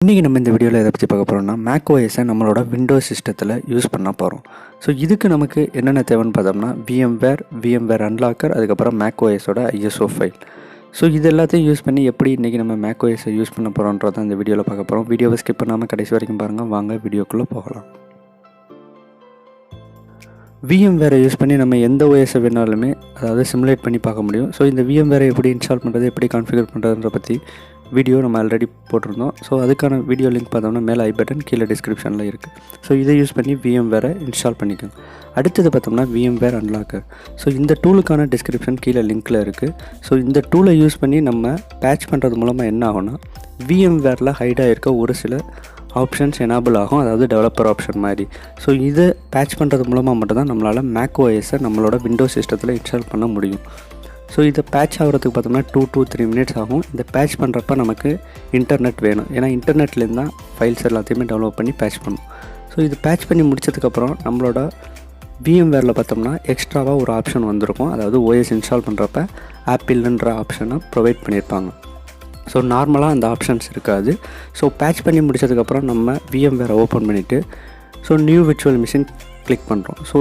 இன்றைக்கி நம்ம இந்த வீடியோவில் எதை பற்றி பார்க்க போகிறோம்னா மேக் ஓஎஸை நம்மளோட விண்டோஸ் சிஸ்டத்தில் யூஸ் பண்ண போகிறோம். ஸோ இதுக்கு நமக்கு என்னென்ன தேவைன்னு பார்த்தோம்னா விஎம்வேர் அன்லாக்கர், அதுக்கப்புறம் மேக் ஓஎஸோட ஐஎஸ்ஓ ஃபைல். ஸோ இது எல்லாத்தையும் யூஸ் பண்ணி எப்படி இன்றைக்கி நம்ம மேக் ஓஎஸை யூஸ் பண்ண போகிறோன்றதை இந்த வீடியோவில் பார்க்க போகிறோம். வீடியோவை ஸ்கிப் பண்ணாமல் கடைசி வரைக்கும் பாருங்கள். வாங்க வீடியோக்குள்ளே போகலாம். விஎம்வேரை யூஸ் பண்ணி நம்ம எந்த ஓஎஸை வேணாலுமே அதாவது சிமுலேட் பண்ணி பார்க்க முடியும். ஸோ இந்த விஎம்வேரை எப்படி இன்ஸ்டால் பண்ணுறது, எப்படி கான்ஃபிகர் பண்ணுறதுன்ற பற்றி வீடியோ நம்ம ஆல்ரெடி போட்டிருந்தோம். ஸோ அதுக்கான வீடியோ லிங்க் பார்த்தோம்னா மேலே ஐ பட்டன் கீழே டிஸ்கிரிப்ஷனில் இருக்குது. ஸோ இதை யூஸ் பண்ணி விஎம்வேரை இன்ஸ்டால் பண்ணிக்கோங்க. அடுத்தது பார்த்தோம்னா விஎம்வேர் அன்லாக்கர். ஸோ இந்த டூலுக்கான டிஸ்கிரிப்ஷன் கீழே லிங்க்கில் இருக்குது. ஸோ இந்த டூலை யூஸ் பண்ணி நம்ம பேட்ச் பண்ணுறது மூலமாக என்ன ஆகும்னா விஎம்வேரில் ஹைடாக இருக்க ஒரு சில ஆப்ஷன்ஸ் எனேபிள் ஆகும், அதாவது டெவலப்பர் ஆப்ஷன் மாதிரி. ஸோ இதை பேட்ச் பண்ணுறது மூலமாக மட்டும்தான் நம்மளால் மேக் ஓஎஸை நம்மளோட விண்டோஸ் சிஸ்டத்தில் இன்ஸ்டால் பண்ண முடியும். ஸோ இதை பேட்ச் ஆகிறதுக்கு பார்த்தோம்னா 2 to 3 minutes ஆகும். இந்த பேட்ச் பண்ணுறப்ப நமக்கு இன்டர்நெட் வேணும், ஏன்னா இன்டர்நெட்லேருந்து தான் ஃபைல்ஸ் எல்லாத்தையுமே டவுன்லோட் பண்ணி பேட்ச் பண்ணணும். ஸோ இது பேட்ச் பண்ணி முடிச்சதுக்கப்புறம் நம்மளோட விஎம்வேரில் பார்த்தோம்னா எக்ஸ்ட்ராவாக ஒரு ஆப்ஷன் வந்திருக்கும், அதாவது ஓஎஸ் இன்ஸ்டால் பண்ணுறப்ப ஆப்பிள்ன்ற ஆப்ஷனை ப்ரொவைட் பண்ணியிருப்பாங்க. ஸோ நார்மலாக அந்த ஆப்ஷன்ஸ் இருக்காது. ஸோ பேட்ச் பண்ணி முடிச்சதுக்கப்புறம் நம்ம விஎம்வேரை ஓப்பன் பண்ணிவிட்டு so new virtual machine click பண்ணுறோம். So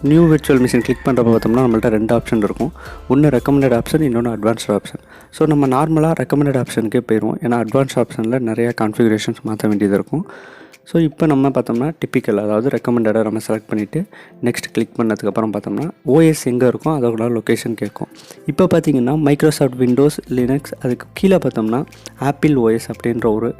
new virtual machine click பண்ணுறப்ப பார்த்தோம்னா நம்மள்ட்ட 2 ஆப்ஷன் இருக்கும். ஒன்று ரெக்கமெண்டட் ஆப்ஷன், இன்னொன்று அட்வான்ஸ்ட் ஆப்ஷன். ஸோ நம்ம நார்மலாக ரெக்கமெண்டட் ஆப்ஷனுக்கே போயிடுவோம், ஏன்னா அட்வான்ஸ்ட் ஆப்ஷனில் நிறையா கான்ஃபிகரேஷன்ஸ் மாற்ற வேண்டியது இருக்கும். ஸோ இப்போ நம்ம பார்த்தோம்னா டிப்பிக்கல், அதாவது ரெக்கமெண்டடாக நம்ம செலக்ட் பண்ணிவிட்டு நெக்ஸ்ட் கிளிக் பண்ணதுக்கப்புறம் பார்த்தோம்னா ஓஎஸ் எங்கே இருக்கும் அதோட லொக்கேஷன் கேட்கும். இப்போ பார்த்திங்கன்னா மைக்ரோசாஃப்ட் விண்டோஸ், லினக்ஸ், அதுக்கு கீழே பார்த்தோம்னா ஆப்பிள் ஓஎஸ் அப்படின்ற ஒரு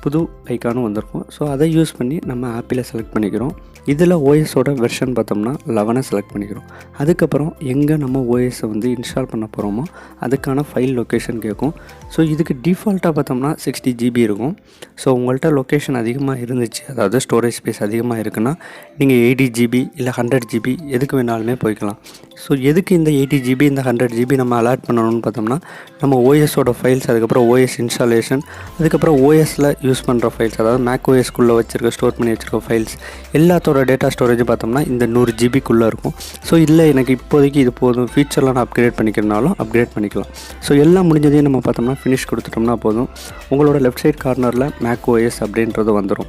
புது ஐக்கானும் வந்திருக்கும். ஸோ அதை யூஸ் பண்ணி நம்ம ஆப்பிளை செலக்ட் பண்ணிக்கிறோம். இதில் ஓஎஸோட வெர்ஷன் பார்த்தோம்னா 11 செலக்ட் பண்ணிக்கிறோம். அதுக்கப்புறம் எங்கே நம்ம ஓஎஸை வந்து இன்ஸ்டால் பண்ண போகிறோமோ அதுக்கான ஃபைல் லொக்கேஷன் கேட்கும். ஸோ இதுக்கு டிஃபால்ட்டாக பார்த்தோம்னா 60 GB இருக்கும். ஸோ உங்கள்கிட்ட லொக்கேஷன் அதிகமாக இருந்துச்சு, அதாவது ஸ்டோரேஜ் ஸ்பேஸ் அதிகமாக இருக்குன்னா நீங்கள் 80 GB இல்லை 100 GB எதுக்கு வேணாலுமே போய்க்கலாம். ஸோ எதுக்கு இந்த 80 GB இந்த 100 GB நம்ம அலாட் பண்ணணும்னு பார்த்தோம்னா நம்ம ஓஎஸோட ஃபைல்ஸ், அதுக்கப்புறம் ஓஎஸ் இன்ஸ்டாலேஷன், அதுக்கப்புறம் ஓஎஸில் யூஸ் பண்ணுற ஃபைல்ஸ், அதாவது மேக் ஓஎஸ்க்குள்ளே வச்சுருக்க ஸ்டோர் பண்ணி வச்சுருக்க ஃபைல்ஸ் எல்லாத்தோட டேட்டா ஸ்டோரேஜ் பார்த்தோம்னா இந்த 100 GBக்குள்ளே இருக்கும். ஸோ இல்லை எனக்கு இப்போதைக்கு இது போதும், ஃபியூச்சரில் நான் அப்கிரேட் பண்ணிக்கிறனாலும் அப்கிரேட் பண்ணிக்கலாம். ஸோ எல்லாம் முடிஞ்சதையும் நம்ம பார்த்தோம்னா ஃபினிஷ் கொடுத்துட்டோம்னா போதும், உங்களோட லெஃப்ட் சைட் கார்னரில் மேக் ஓஎஸ் அப்படின்றது வந்துடும்.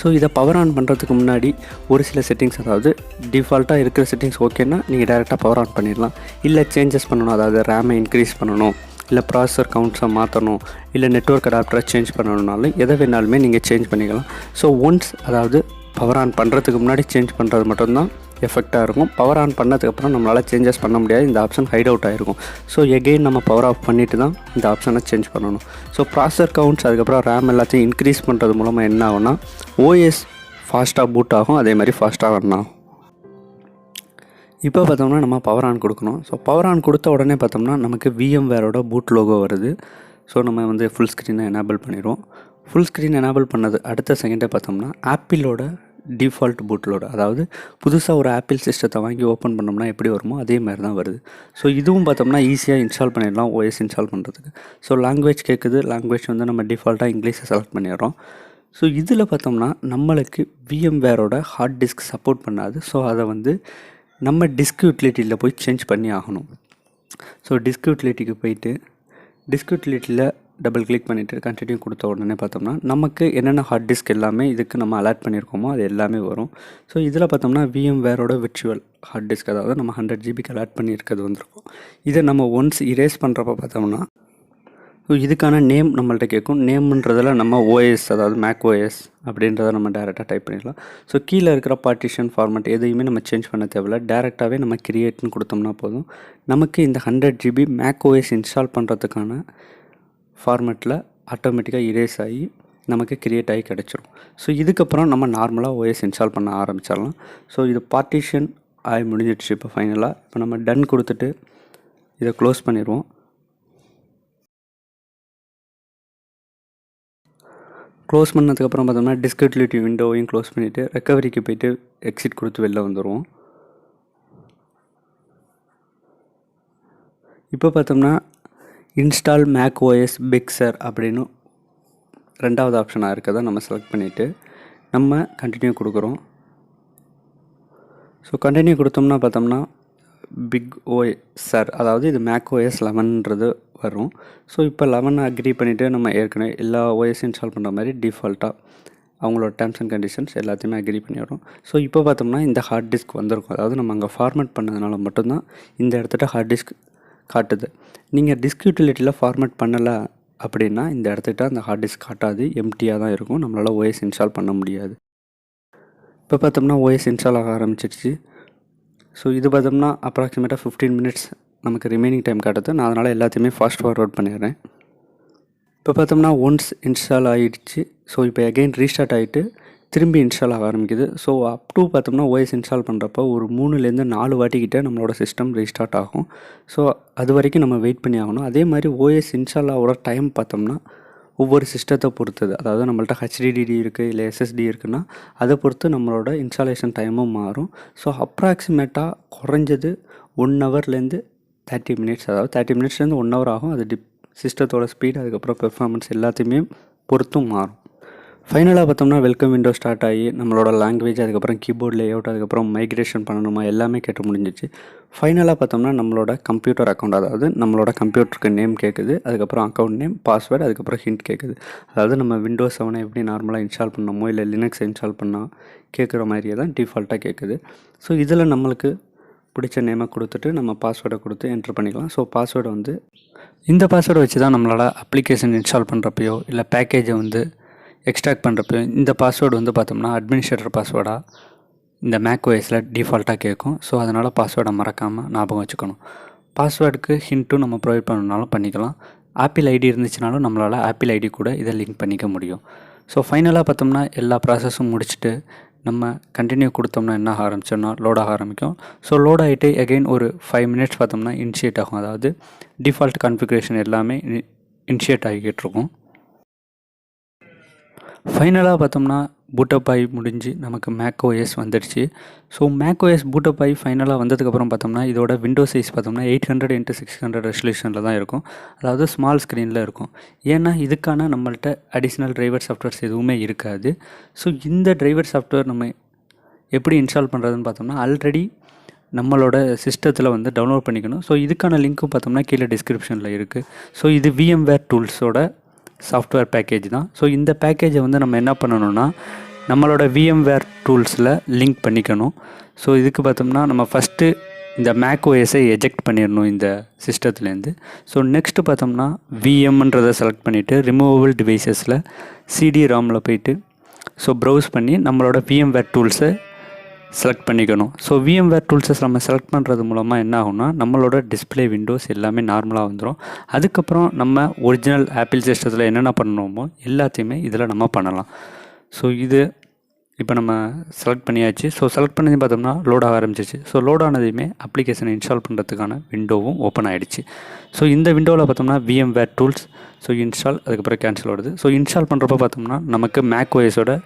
ஸோ இதை பவர் ஆன் பண்ணுறதுக்கு முன்னாடி ஒரு சில செட்டிங்ஸ், அதாவது டிஃபால்ட்டாக இருக்கிற செட்டிங்ஸ் ஓகேன்னா நீங்கள் டேரெக்டாக பவர் ஆன் பண்ணிடலாம். இல்லை சேஞ்சஸ் பண்ணணும், அதாவது ரேமை இன்க்ரீஸ் பண்ணணும், இல்லை ப்ராசஸர் கவுண்ட்ஸை மாற்றணும், இல்லை நெட்வொர்க் அடாப்டரை சேஞ்ச் பண்ணணுன்னாலும் எதை வேணாலுமே நீங்கள் சேஞ்ச் பண்ணிக்கலாம். ஸோ ஒன்ஸ், அதாவது பவர் ஆன் பண்ணுறதுக்கு முன்னாடி சேஞ்ச் பண்ணுறது மட்டும்தான் எஃபெக்டாக இருக்கும். பவர் ஆன் பண்ணதுக்கப்புறம் நம்மளால் சேஞ்சஸ் பண்ண முடியாது, இந்த ஆப்ஷன் ஹைட் அவுட் ஆகிருக்கும். ஸோ எகெயின் நம்ம பவர் ஆஃப் பண்ணிவிட்டு தான் இந்த ஆப்ஷனை சேஞ்ச் பண்ணணும். ஸோ ப்ராசஸர் கவுண்ட்ஸ், அதுக்கப்புறம் ரேம் எல்லாத்தையும் இன்க்ரீஸ் பண்ணுறது மூலமாக என்ன ஆகும்னா ஓஎஸ் ஃபாஸ்ட்டாக பூட் ஆகும், அதே மாதிரி ஃபாஸ்ட்டாக ரன் ஆகும். இப்போ பார்த்தோம்னா நம்ம பவர் ஆன் கொடுக்கணும். ஸோ பவர் ஆன் கொடுத்த உடனே பார்த்தோம்னா நமக்கு விஎம்வேரோட பூட் லோகோ வருது. ஸோ நம்ம வந்து ஃபுல் ஸ்க்ரீனை எனேபிள் பண்ணிடுவோம். ஃபுல் ஸ்க்ரீன் எனேபிள் பண்ணது அடுத்த செகண்டே பார்த்தோம்னா ஆப்பிளோட டிஃபால்ட் பூட்லோட, அதாவது புதுசாக ஒரு ஆப்பிள் சிஸ்டத்தை வாங்கி ஓப்பன் பண்ணோம்னா எப்படி வருமோ அதே மாதிரி தான் வருது. ஸோ இதுவும் பார்த்தோம்னா ஈஸியாக இன்ஸ்டால் பண்ணிடலாம் ஓஎஸ் இன்ஸ்டால் பண்ணுறதுக்கு. ஸோ லாங்குவேஜ் கேட்குது, லாங்குவேஜ் வந்து நம்ம டிஃபால்ட்டாக இங்கிலீஷை செலக்ட் பண்ணிடுறோம். ஸோ இதில் பார்த்தோம்னா நம்மளுக்கு விஎம்வேரோட ஹார்ட் டிஸ்க் சப்போர்ட் பண்ணாது. ஸோ அதை வந்து நம்ம டிஸ்க் யூட்டிலிட்டியில் போய் சேஞ்ச் பண்ணி ஆகணும். ஸோ டிஸ்க் யூட்டிலிட்டிக்கு போயிட்டு டிஸ்க் யூட்டிலிட்டியில் டபுள் கிளிக் பண்ணிவிட்டு கண்டினியூ கொடுத்த உடனே பார்த்தோம்னா நமக்கு என்னென்ன ஹார்ட் டிஸ்க் எல்லாமே இதுக்கு நம்ம அலாட் பண்ணியிருக்கோமோ அது எல்லாமே வரும். ஸோ இதில் பார்த்தோம்னா விஎம்வேரோட விர்ச்சுவல் ஹார்ட் டிஸ்க், அதாவது நம்ம 100 GBக்கு அலாட் பண்ணியிருக்கிறது வந்திருக்கும். இதை நம்ம ஒன்ஸ் இரேஸ் பண்ணுறப்ப பார்த்தோம்னா இதுக்கான நேம் நம்மள்ட்ட கேட்கும். நேம்ன்றதில் நம்ம ஓஎஸ், அதாவது மேக் ஓஎஸ் அப்படின்றத நம்ம டேரெக்டாக டைப் பண்ணிடலாம். ஸோ கீழே இருக்கிற பார்ட்டிஷன் ஃபார்மேட் எதையுமே நம்ம சேஞ்ச் பண்ண தேவையில்ல, டேரெக்டாகவே நம்ம கிரியேட்னு கொடுத்தோம்னா போதும், நமக்கு இந்த 100 GB மேக் ஓஎஸ் இன்ஸ்டால் பண்ணுறதுக்கான ஃபார்மேட்டில் ஆட்டோமேட்டிக்காக இரேஸ் ஆகி நமக்கு க்ரியேட் ஆகி கிடச்சிரும். ஸோ இதுக்கப்புறம் நம்ம நார்மலாக ஓஎஸ் இன்ஸ்டால் பண்ண ஆரம்பிச்சிடலாம். ஸோ இது பார்ட்டிஷன் ஆகி முடிஞ்சிடுச்சு. இப்போ ஃபைனலாக இப்போ நம்ம டன் கொடுத்துட்டு இதை க்ளோஸ் பண்ணிடுவோம். க்ளோஸ் பண்ணதுக்கப்புறம் பார்த்தோம்னா டிஸ்க் யூட்டிலிட்டி விண்டோவையும் க்ளோஸ் பண்ணிவிட்டு ரெக்கவரிக்கு போய்ட்டு எக்ஸிட் கொடுத்து வெளில வந்துடுவோம். இப்போ பார்த்தோம்னா இன்ஸ்டால் மேக் ஓஎஸ் பிக்சர் அப்படின்னு 2வது ஆப்ஷனாக இருக்கதை நம்ம செலக்ட் பண்ணிவிட்டு நம்ம கண்டினியூ கொடுக்குறோம். ஸோ கண்டினியூ கொடுத்தோம்னா பார்த்தோம்னா பிக் ஓஎஸ் சார், அதாவது இது மேக் ஓஎஸ் 11ன்றது வரும். ஸோ இப்போ 11 அக்ரி பண்ணிவிட்டு நம்ம ஏற்கனவே எல்லா OS இன்ஸ்டால் பண்ணுற மாதிரி டிஃபால்ட்டாக அவங்களோட டேர்ம்ஸ் அண்ட் கண்டிஷன்ஸ் எல்லாத்தையுமே அக்ரி பண்ணிடுறோம். ஸோ இப்போ பார்த்தோம்னா இந்த ஹார்ட் டிஸ்க் வந்திருக்கும். அதாவது நம்ம அங்கே ஃபார்மேட் பண்ணதுனால மட்டும்தான் இந்த இடத்துல ஹார்ட் டிஸ்க் காட்டுது. நீங்கள் டிஸ்க் யூட்டிலிட்டியில் ஃபார்மேட் பண்ணலை அப்படின்னா இந்த இடத்துக்கிட்ட அந்த ஹார்ட் டிஸ்க் காட்டாது, எம்டியாக தான் இருக்கும். நம்மளால் OS இன்ஸ்டால் பண்ண முடியாது. இப்போ பார்த்தோம்னா OS இன்ஸ்டால் ஆக ஆரம்பிச்சிடுச்சு. ஸோ இது பார்த்தோம்னா அப்ராக்சிமேட்டாக 15 மினிட்ஸ் நமக்கு ரிமைனிங் டைம் காட்டுது. நான் அதனால் எல்லாத்தையுமே ஃபாஸ்ட் ஃபார்வர்ட் பண்ணிடுறேன். இப்போ பார்த்தோம்னா ஒன்ஸ் இன்ஸ்டால் ஆகிடுச்சு. ஸோ இப்போ அகெயின் ரீஸ்டார்ட் ஆகிட்டு திரும்பி இன்ஸ்டால் ஆக ஆரம்பிக்குது. ஸோ அப் டு பார்த்தோம்னா OS இன்ஸ்டால் பண்ணுறப்போ ஒரு 3லேருந்து 4 வாட்டிக்கிட்ட நம்மளோட சிஸ்டம் ரீஸ்டார்ட் ஆகும். ஸோ அது வரைக்கும் நம்ம வெயிட் பண்ணி ஆகணும். அதே மாதிரி OS இன்ஸ்டால் ஆகிற டைம் பார்த்தோம்னா ஒவ்வொரு சிஸ்டத்தை பொறுத்தது. அதாவது நம்மள்ட்ட HDD இருக்குது, இல்லை SSD இருக்குன்னா அதை பொறுத்து நம்மளோட இன்ஸ்டாலேஷன் டைமும் மாறும். ஸோ அப்ராக்சிமேட்டாக குறைஞ்சது 1 ஹவர்லேருந்து 30 மினிட்ஸ், அதாவது 30 மினிட்ஸ்லேருந்து 1 ஹவர் ஆகும். அது சிஸ்டத்தோட ஸ்பீட், அதுக்கப்புறம் பெர்ஃபார்மன்ஸ் எல்லாத்தையுமே பொறுத்தும் மாறும். ஃபைனலாக பார்த்தோம்னா வெல்கம் விண்டோ ஸ்டார்ட் ஆகி நம்மளோட லாங்குவேஜ், அதுக்கப்புறம் கீபோர்ட் லேஅவுட், அதுக்கப்புறம் மைக்ரேஷன் பண்ணணுமா எல்லாமே கேட்டு முடிஞ்சிச்சு. ஃபைனலாக பார்த்தோம்னா நம்மளோட கம்ப்யூட்டர் அக்கௌண்ட், அதாவது நம்மளோட கம்ப்யூட்டருக்கு நேம் கேட்குது, அதுக்கப்புறம் அக்கௌண்ட் நேம், பாஸ்வேர்டு, அதுக்கப்புறம் ஹிண்ட் கேட்குது. அதாவது நம்ம விண்டோஸ் 7 எப்படி நார்மலாக இன்ஸ்டால் பண்ணோமோ இல்லை லினக்ஸ் இன்ஸ்டால் பண்ணால் கேட்குற மாதிரியே தான் டிஃபால்ட்டாக கேட்குது. ஸோ இதில் நம்மளுக்கு பிடிச்ச நேமை கொடுத்துட்டு நம்ம பாஸ்வேர்டை கொடுத்து என்ட்ரு பண்ணிக்கலாம். ஸோ பாஸ்வேர்டை வந்து இந்த பாஸ்வேர்டை வச்சு தான் நம்மளால் அப்ளிகேஷன் இன்ஸ்டால் பண்ணுறப்பையோ இல்லை பேக்கேஜை வந்து எக்ஸ்ட்ராக்ட் பண்ணுறப்போ இந்த பாஸ்வேர்டு வந்து பார்த்தோம்னா அட்மினிஸ்ட்ரேட்டர் பாஸ்வேர்டாக இந்த மேக் OSல டிஃபால்ட்டாக கேட்கும். ஸோ அதனால் பாஸ்வேர்டை மறக்காமல் ஞாபகம் வச்சுக்கணும். பாஸ்வேர்டுக்கு ஹிண்ட்டும் நம்ம ப்ரொவைட் பண்ணணுனாலும் பண்ணிக்கலாம். ஆப்பிள் ஐடி இருந்துச்சுனாலும் நம்மளால் ஆப்பிள் ஐடி கூட இதை லிங்க் பண்ணிக்க முடியும். ஸோ ஃபைனலாக பார்த்தோம்னா எல்லா ப்ராசஸும் முடிச்சுட்டு நம்ம கண்டினியூ கொடுத்தோம்னா என்ன ஆரம்பிச்சோம்னா லோட் ஆக ஆரம்பிக்கும். ஸோ லோட் ஆகிட்டு எகெயின் ஒரு 5 மினிட்ஸ் பார்த்தோம்னா இனிஷியேட் ஆகும். அதாவது டிஃபால்ட் கான்ஃபிகரேஷன் எல்லாமே இனிஷியேட் ஆகிக்கிட்டு இருக்கும். ஃபைனலாக பார்த்தோம்னா பூட்டப் ஆகி முடிஞ்சு நமக்கு மேக் OS வந்துடுச்சு. ஸோ மேக் OS பூட்டப் ஆகி ஃபைனலாக வந்ததுக்கப்புறம் பார்த்தோம்னா இதோட விண்டோ சைஸ் பார்த்தோம்னா 800x600 ரெசல்யூஷனில் தான் இருக்கும். அதாவது ஸ்மால் ஸ்க்ரீனில் இருக்கும். ஏன்னா இதுக்கான நம்மள்ட்ட அடிஷ்னல் டிரைவர் சாஃப்ட்வேர்ஸ் எதுவுமே இருக்காது. ஸோ இந்த டிரைவர் சாஃப்ட்வேர் நம்ம எப்படி இன்ஸ்டால் பண்ணுறதுன்னு பார்த்தோம்னா ஆல்ரெடி நம்மளோட சிஸ்டத்தில் வந்து டவுன்லோட் பண்ணிக்கணும். ஸோ இதுக்கான லிங்க்கும் பார்த்தோம்னா கீழே டிஸ்கிரிப்ஷனில் இருக்குது. ஸோ இது Vmware டூல்ஸோட சாஃப்ட்வேர் பேக்கேஜ் தான். ஸோ இந்த பேக்கேஜை வந்து நம்ம என்ன பண்ணணும்னா நம்மளோட Vmware டூல்ஸில் லிங்க் பண்ணிக்கணும். ஸோ இதுக்கு பார்த்தோம்னா நம்ம ஃபஸ்ட்டு இந்த மேக் OSஐ எஜெக்ட் பண்ணிடணும் இந்த சிஸ்டத்துலேருந்து. ஸோ நெக்ஸ்ட்டு பார்த்தோம்னா VMன்றதை செலக்ட் பண்ணிவிட்டு ரிமூவபிள் டிவைசஸில் CD-ROMல் போயிட்டு ஸோ ப்ரௌஸ் பண்ணி நம்மளோட Vmware டூல்ஸை செலக்ட் பண்ணிக்கணும். ஸோ Vmware டூல்ஸஸ் நம்ம செலக்ட் பண்ணுறது மூலமாக என்ன ஆகும்னா நம்மளோட டிஸ்பிளே விண்டோஸ் எல்லாமே நார்மலாக வந்துடும். அதுக்கப்புறம் நம்ம ஒரிஜினல் ஆப்பிள் சிஸ்டத்தில் என்னென்ன பண்ணணுமோ எல்லாத்தையுமே இதில் நம்ம பண்ணலாம். ஸோ இது இப்போ நம்ம செலக்ட் பண்ணியாச்சு. ஸோ செலக்ட் பண்ணி பார்த்தோம்னா லோட் ஆக ஆரம்பிச்சிச்சு. ஸோ லோட் ஆனதையுமே அப்ளிகேஷனை இன்ஸ்டால் பண்ணுறதுக்கான விண்டோவும் ஓப்பன் ஆகிடுச்சு. ஸோ இந்த விண்டோவில் பார்த்தோம்னா Vmware டூல்ஸ், ஸோ இன்ஸ்டால், அதுக்கப்புறம் கேன்சல் வருது. ஸோ இன்ஸ்டால் பண்ணுறப்ப பார்த்தோம்னா நமக்கு மேக் OSோட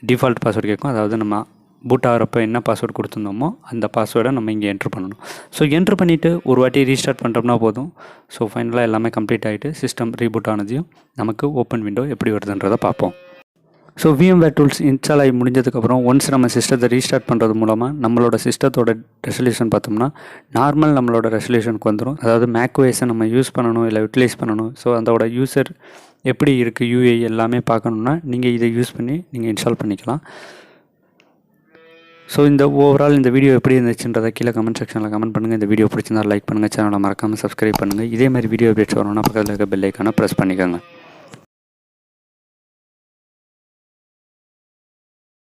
டிஃபால்ட் பாஸ்வேர்டு கேட்கும். அதாவது நம்ம பூட் ஆகிறப்போ என்ன பாஸ்வேர்டு கொடுத்துருந்தோமோ அந்த பாஸ்வேர்டை நம்ம இங்கே என்ட்ரு பண்ணணும். ஸோ என்ட்ரு பண்ணிவிட்டு ஒரு வாட்டி ரீஸ்டார்ட் பண்ணுறோம்னா போதும். ஸோ ஃபைனலாக எல்லாமே கம்ப்ளீட் ஆகிட்டு சிஸ்டம் ரீபூட் ஆனதையும் நமக்கு ஓப்பன் விண்டோ எப்படி வருதுன்றதை பார்ப்போம். ஸோ Vmware டூல்ஸ் இன்ஸ்டால் ஆகி முடிஞ்சதுக்கப்புறம் ஒன்ஸ் நம்ம சிஸ்டத்தை ரீஸ்டார்ட் பண்ணுறது மூலமாக நம்மளோட சிஸ்டத்தோட ரெசல்யூஷன் பார்த்தோம்னா நார்மல் நம்மளோட ரெசல்யூஷனுக்கு வந்துடும். அதாவது மேக் OSஐ நம்ம யூஸ் பண்ணணும் இல்லை யூட்டிலைஸ் பண்ணணும். ஸோ அதோட யூசர் எப்படி இருக்குது UI எல்லாமே பார்க்கணுன்னா நீங்கள் இதை யூஸ் பண்ணி நீங்கள் இன்ஸ்டால் பண்ணிக்கலாம். ஸோ இந்த ஓவரால் இந்த வீடியோ எப்படி இருந்துச்சுன்றதை கீழே கமெண்ட் செக்ஷனில் கமெண்ட் பண்ணுங்கள். இந்த வீடியோ பிடிச்சிருந்தால் லைக் பண்ணுங்கள், சேனலை மறக்காமல் சப்ஸ்கிரைப் பண்ணுங்கள். இதே மாதிரி வீடியோ அப்டேட்ஸ் வரணும்னா பக்கத்தில் இருக்க பெல் ஐக்கானை ப்ரெஸ் பண்ணிக்கோங்க.